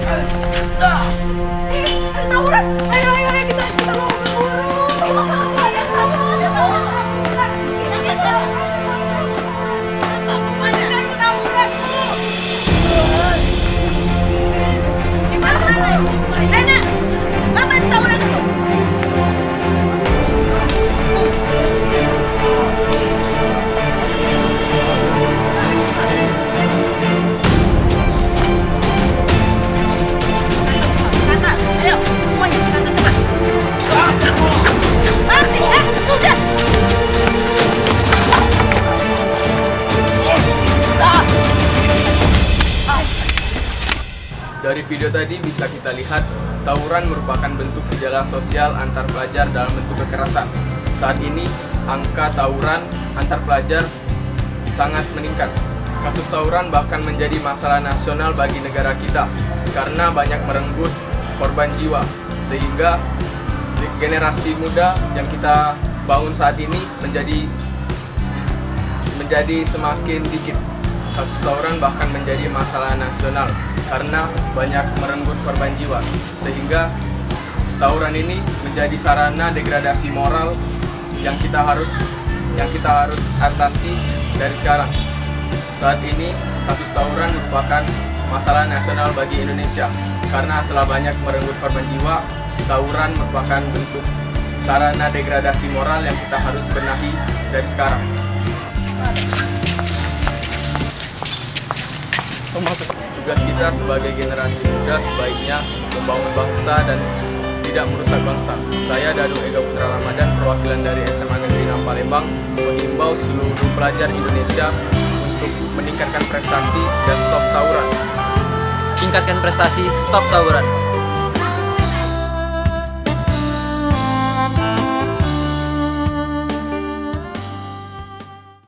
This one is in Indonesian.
Ada tawuran. Ayo, ayo, ayo kita Dari video tadi bisa kita lihat tawuran merupakan bentuk gejala sosial antar pelajar dalam bentuk kekerasan. Saat ini angka tawuran antar pelajar sangat meningkat. Kasus tawuran bahkan menjadi masalah nasional bagi negara kita karena banyak merenggut korban jiwa, sehingga generasi muda yang kita bangun saat ini menjadi semakin dikit. Kasus tawuran bahkan menjadi masalah nasional karena banyak merenggut korban jiwa, sehingga tawuran ini menjadi sarana degradasi moral yang kita harus atasi dari sekarang. Saat ini kasus tawuran merupakan masalah nasional bagi Indonesia karena telah banyak merenggut korban jiwa. Tawuran merupakan bentuk sarana degradasi moral yang kita harus benahi dari sekarang. Tugas kita sebagai generasi muda sebaiknya membangun bangsa dan tidak merusak bangsa. Saya Dadu Ega Putra Ramadan, perwakilan dari SMA Negeri 6 Palembang, menghimbau seluruh pelajar Indonesia untuk meningkatkan prestasi dan stop tawuran. Tingkatkan prestasi, stop tawuran.